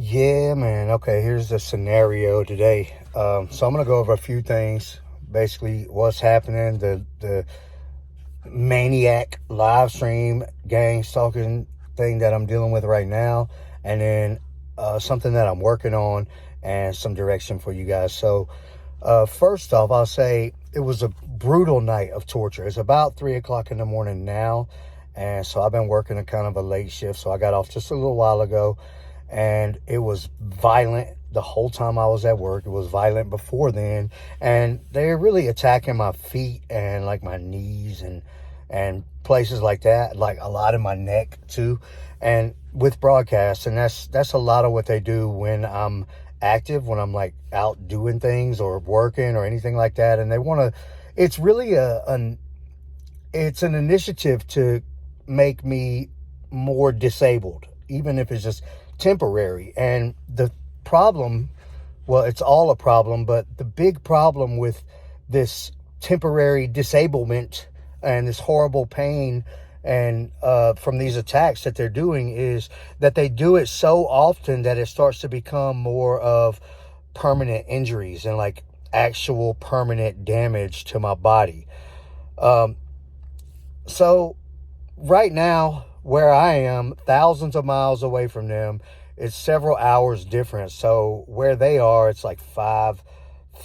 Yeah, man. Okay, here's the scenario today. So I'm gonna go over a few things. Basically, what's happening, the maniac live stream gang stalking thing that I'm dealing with right now, and then something that I'm working on and some direction for you guys. So, first off, I'll say it was a brutal night of torture. It's about 3 o'clock in the morning now, and so I've been working a kind of a late shift. So I got off just a little while ago, and it was violent the whole time I was at work. It was violent before then, and they're really attacking my feet and like my knees and places like that, like a lot in my neck too, and with broadcasts. And that's a lot of what they do when I'm active, when I'm like out doing things or working or anything like that. And they want to, it's really it's an initiative to make me more disabled, even if it's just temporary. And the problem, well, it's all a problem, but the big problem with this temporary disablement and this horrible pain and from these attacks that they're doing is that they do it so often that it starts to become more of permanent injuries and like actual permanent damage to my body. Um, so right now, where I am, thousands of miles away from them, it's several hours difference. So where they are, it's like five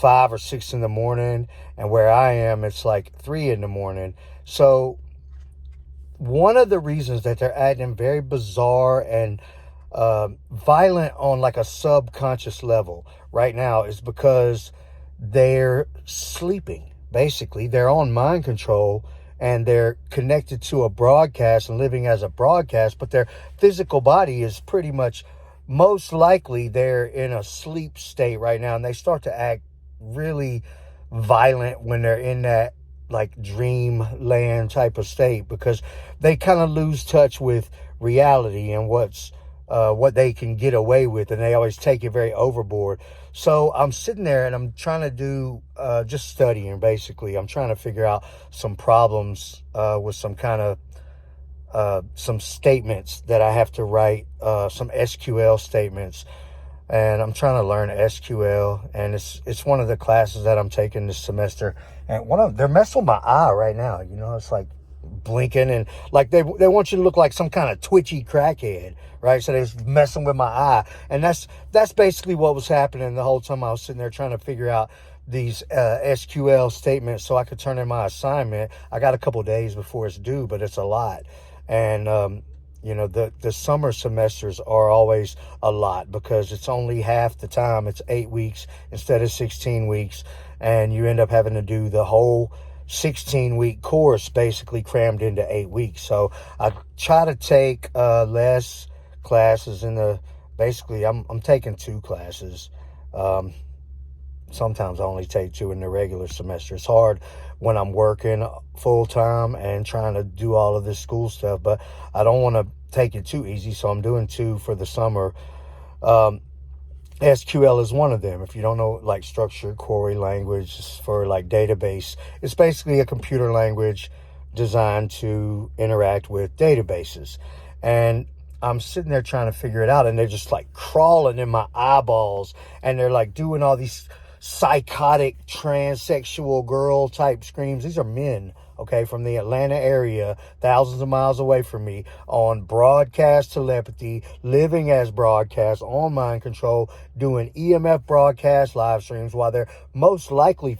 or six in the morning, and where I am, it's like 3 in the morning. So one of the reasons that they're acting very bizarre and violent on like a subconscious level right now is because they're sleeping. Basically, they're on mind control and they're connected to a broadcast and living as a broadcast, but their physical body is pretty much, most likely they're in a sleep state right now, and they start to act really violent when they're in that like dreamland type of state, because they kind of lose touch with reality and what they can get away with, and they always take it very overboard. So I'm sitting there and I'm trying to do just studying. Basically, I'm trying to figure out some problems with some kind of some statements that I have to write, some SQL statements, and I'm trying to learn SQL, and it's one of the classes that I'm taking this semester. And they're messing with my eye right now. It's like blinking, and like they want you to look like some kind of twitchy crackhead, right? So they're messing with my eye, and that's basically what was happening the whole time I was sitting there trying to figure out these SQL statements so I could turn in my assignment. I got a couple days before it's due, but it's a lot. And the summer semesters are always a lot because it's only half the time. It's 8 weeks instead of 16 weeks. And you end up having to do the whole 16-week course basically crammed into 8 weeks. So I try to take less classes basically I'm taking 2 classes. Sometimes I only take 2 in the regular semester. It's hard when I'm working full time and trying to do all of this school stuff, but I don't want to take it too easy, so I'm doing 2 for the summer. SQL is one of them. If you don't know, like structured query language for like database, it's basically a computer language designed to interact with databases. And I'm sitting there trying to figure it out, and they're just like crawling in my eyeballs, and they're like doing all these psychotic transsexual girl type screams. These are men, okay, from the Atlanta area, thousands of miles away from me, on broadcast telepathy, living as broadcast, on mind control, doing EMF broadcast live streams while they're most likely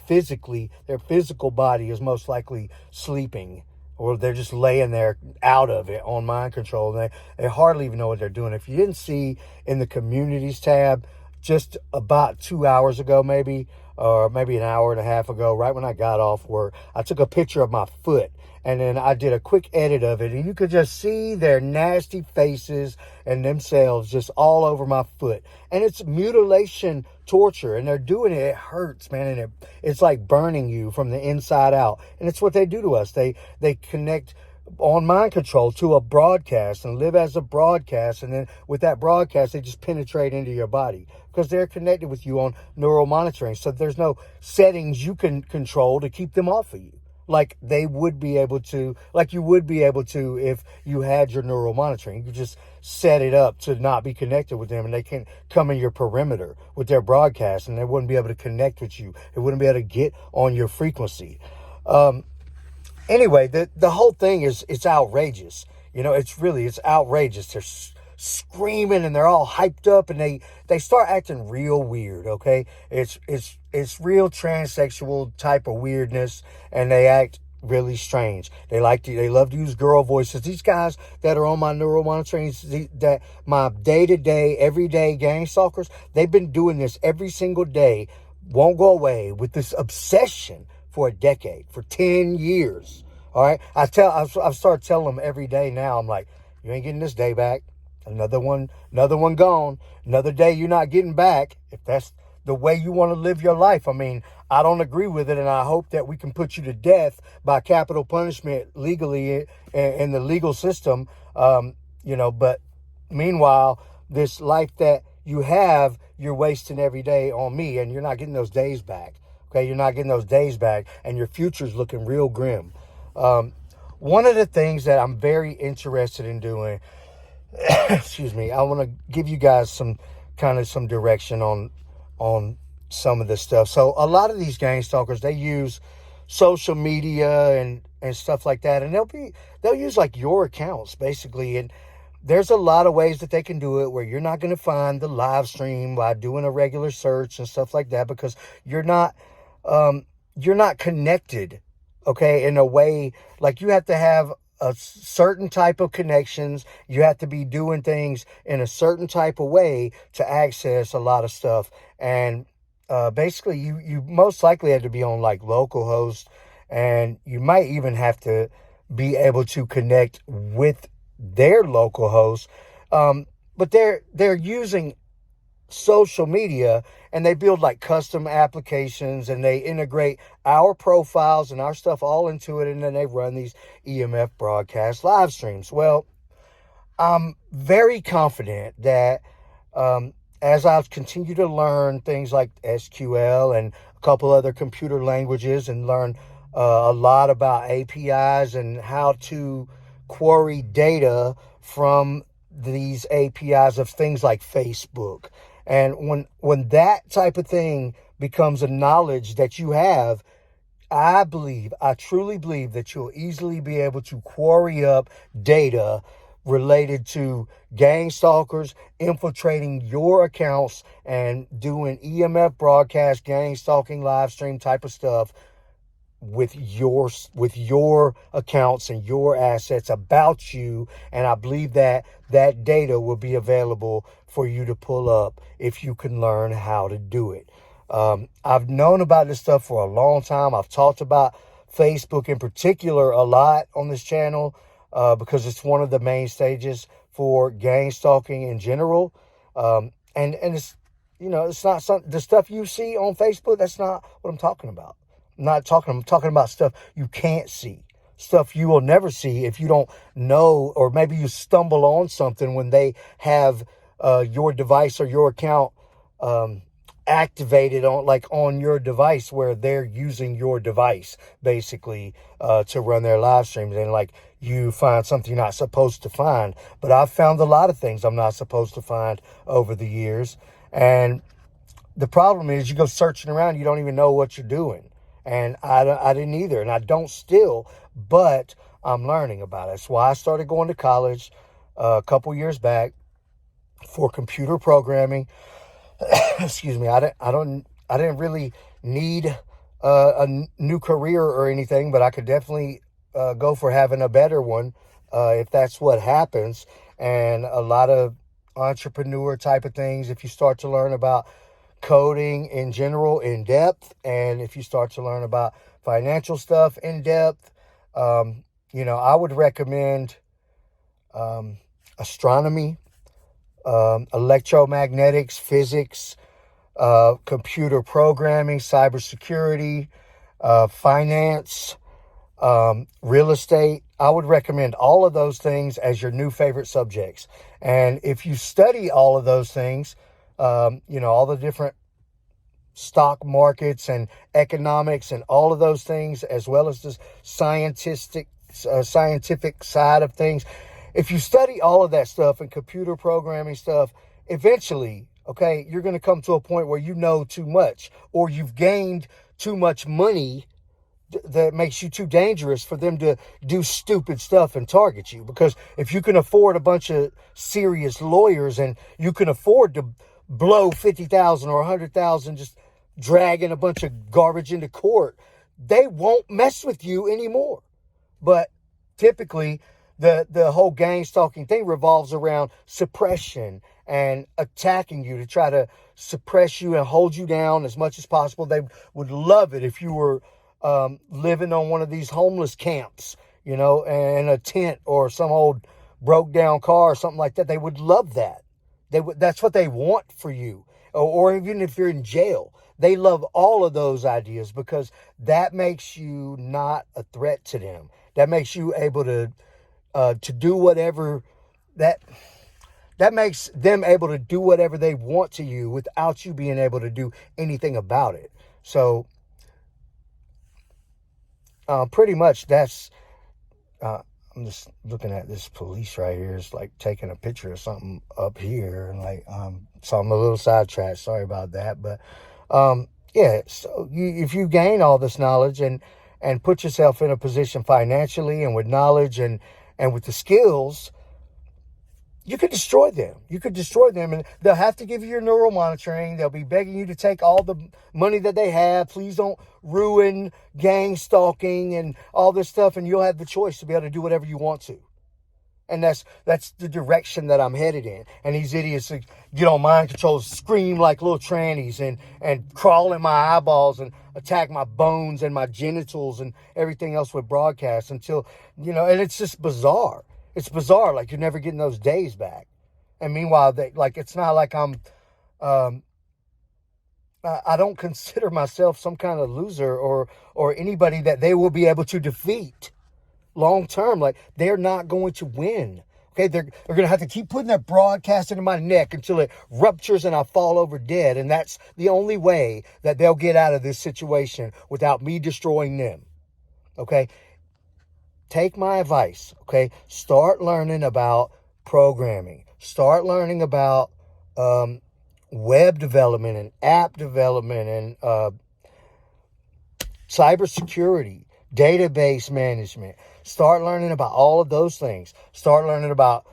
their physical body is most likely sleeping, or they're just laying there out of it on mind control. And they hardly even know what they're doing. If you didn't see in the communities tab, just about 2 hours ago, maybe, or maybe an hour and a half ago, right when I got off work, I took a picture of my foot, and then I did a quick edit of it, and you could just see their nasty faces and themselves just all over my foot. And it's mutilation torture, and they're doing it. It hurts, man, and it's like burning you from the inside out. And it's what they do to us. They connect on mind control to a broadcast and live as a broadcast, and then with that broadcast they just penetrate into your body because they're connected with you on neural monitoring. So there's no settings you can control to keep them off of you. like they would be able to, like you would be able to if you had your neural monitoring. You just set it up to not be connected with them, and they can come in your perimeter with their broadcast, and they wouldn't be able to connect with you. They wouldn't be able to get on your frequency. Anyway, the whole thing is, it's outrageous. It's outrageous. They're screaming and they're all hyped up, and they start acting real weird. Okay, it's real transsexual type of weirdness, and they act really strange. They love to use girl voices. These guys that are on my neural monitoring, that my day-to-day, everyday gang stalkers, they've been doing this every single day, won't go away, with this obsession for a decade, for 10 years. All right. I've started telling them every day now, I'm like, you ain't getting this day back. Another one gone. Another day you're not getting back. If that's the way you want to live your life. I mean, I don't agree with it, and I hope that we can put you to death by capital punishment legally in the legal system. But meanwhile, this life that you have, you're wasting every day on me, and you're not getting those days back. Okay, you're not getting those days back, and your future's looking real grim. One of the things that I'm very interested in doing, excuse me, I want to give you guys some direction on some of this stuff. So a lot of these gang stalkers, they use social media and stuff like that, and they'll use like your accounts basically, and there's a lot of ways that they can do it where you're not going to find the live stream by doing a regular search and stuff like that, because you're not connected, okay, in a way. Like, you have to have a certain type of connections. You have to be doing things in a certain type of way to access a lot of stuff. And basically, you most likely have to be on like localhost, and you might even have to be able to connect with their local host. But they're using social media, and they build like custom applications, and they integrate our profiles and our stuff all into it, and then they run these EMF broadcast live streams. Well, I'm very confident that as I've continued to learn things like SQL and a couple other computer languages, and learn a lot about APIs and how to query data from these APIs of things like Facebook. And when that type of thing becomes a knowledge that you have, I truly believe that you'll easily be able to query up data related to gang stalkers infiltrating your accounts and doing EMF broadcast, gang stalking, live stream type of stuff with your accounts and your assets about you. And I believe that data will be available for you to pull up if you can learn how to do it. I've known about this stuff for a long time. I've talked about Facebook in particular a lot on this channel because it's one of the main stages for gang stalking in general. And it's, it's not the stuff you see on Facebook. That's not what I'm talking about. I'm talking about stuff you can't see, stuff you will never see if you don't know, or maybe you stumble on something when they have your device or your account activated on your device, where they're using your device basically to run their live streams, and like you find something you're not supposed to find. But I've found a lot of things I'm not supposed to find over the years, and the problem is you go searching around, you don't even know what you're doing. And I didn't either, and I don't still, but I'm learning about it. That's why I started going to college a couple years back for computer programming. Excuse me. I didn't really need a new career or anything, but I could definitely go for having a better one if that's what happens. And a lot of entrepreneur type of things, if you start to learn about coding in general in depth, and if you start to learn about financial stuff in depth, I would recommend astronomy, electromagnetics, physics, computer programming, cybersecurity, finance, real estate. I would recommend all of those things as your new favorite subjects. And if you study all of those things, all the different stock markets and economics and all of those things, as well as the scientific side of things. If you study all of that stuff and computer programming stuff, eventually, okay, you're going to come to a point where you know too much, or you've gained too much money that makes you too dangerous for them to do stupid stuff and target you. Because if you can afford a bunch of serious lawyers and you can afford to blow 50,000 or 100,000 just dragging a bunch of garbage into court, they won't mess with you anymore. But typically, the whole gang stalking thing revolves around suppression and attacking you to try to suppress you and hold you down as much as possible. They would love it if you were living on one of these homeless camps, you know, in a tent or some old broke down car or something like that. They would love that. That's what they want for you. Or even if you're in jail, they love all of those ideas because that makes you not a threat to them. That makes you able to do whatever that makes them able to do whatever they want to you without you being able to do anything about it. So pretty much that's, I'm just looking at this police right here. It's like taking a picture of something up here, and like, so I'm a little sidetracked. Sorry about that. But, yeah, so if you gain all this knowledge and put yourself in a position financially and with knowledge and with the skills, you could destroy them. You could destroy them, and they'll have to give you your neural monitoring. They'll be begging you to take all the money that they have. Please don't ruin gang stalking and all this stuff, and you'll have the choice to be able to do whatever you want to. And that's the direction that I'm headed in. And these idiots that get on mind control, scream like little trannies and crawl in my eyeballs and attack my bones and my genitals and everything else with broadcasts until, you know, and it's just bizarre. It's bizarre. Like, you're never getting those days back. And meanwhile, it's not like I don't consider myself some kind of loser or anybody that they will be able to defeat long term. Like, they're not going to win. Okay, they're going to have to keep putting that broadcast into my neck until it ruptures and I fall over dead. And that's the only way that they'll get out of this situation without me destroying them. Okay, take my advice. Okay, start learning about programming. Start learning about web development and app development and cybersecurity, database management. Start learning about all of those things. Start learning about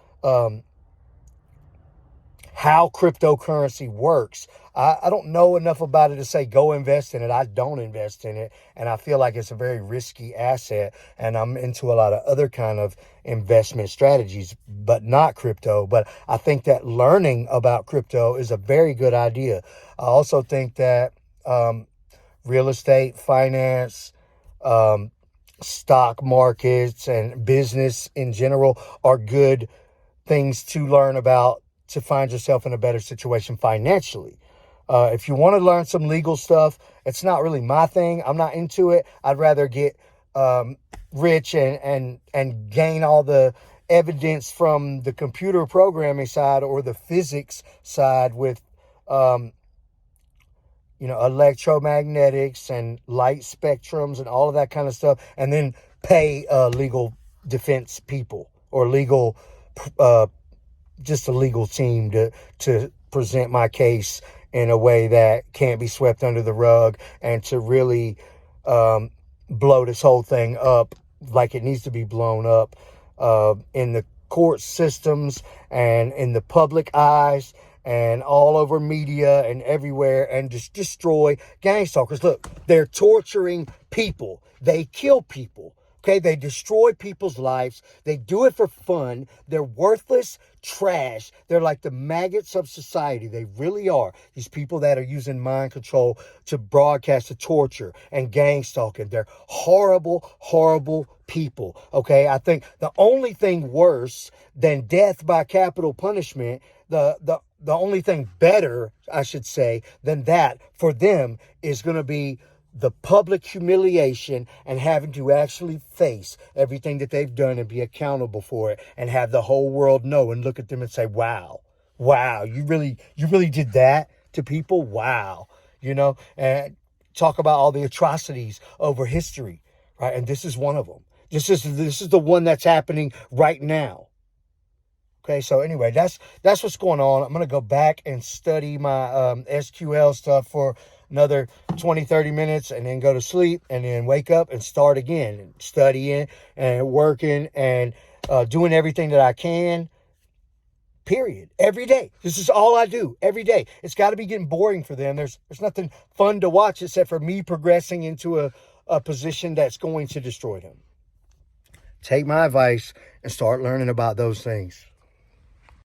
how cryptocurrency works. I don't know enough about it to say go invest in it. I don't invest in it, and I feel like it's a very risky asset, and I'm into a lot of other kind of investment strategies, but not crypto. But I think that learning about crypto is a very good idea. I also think that real estate, finance, stock markets, and business in general are good things to learn about to find yourself in a better situation financially. If you want to learn some legal stuff, it's not really my thing. I'm not into it. I'd rather get rich and gain all the evidence from the computer programming side or the physics side with electromagnetics and light spectrums and all of that kind of stuff, and then pay legal defense people or just a legal team to present my case in a way that can't be swept under the rug, and to really blow this whole thing up like it needs to be blown up in the court systems and in the public eyes and all over media and everywhere, and just destroy gang stalkers. Look, they're torturing people. They kill people. Okay, they destroy people's lives. They do it for fun. They're worthless trash. They're like the maggots of society. They really are. These people that are using mind control to broadcast the torture and gang stalking. They're horrible, horrible people. Okay, I think the only thing worse than death by capital punishment, the only thing better, I should say, than that for them is going to be the public humiliation and having to actually face everything that they've done and be accountable for it, and have the whole world know and look at them and say, wow, you really did that to people? Wow. and talk about all the atrocities over history, right? And this is one of them. This is the one that's happening right now. Okay, so anyway, that's what's going on. I'm going to go back and study my SQL stuff for another 20-30 minutes, and then go to sleep, and then wake up and start again, and studying and working and doing everything that I can, period, every day. This is all I do every day. It's got to be getting boring for them. There's nothing fun to watch except for me progressing into a position that's going to destroy them. Take my advice and start learning about those things.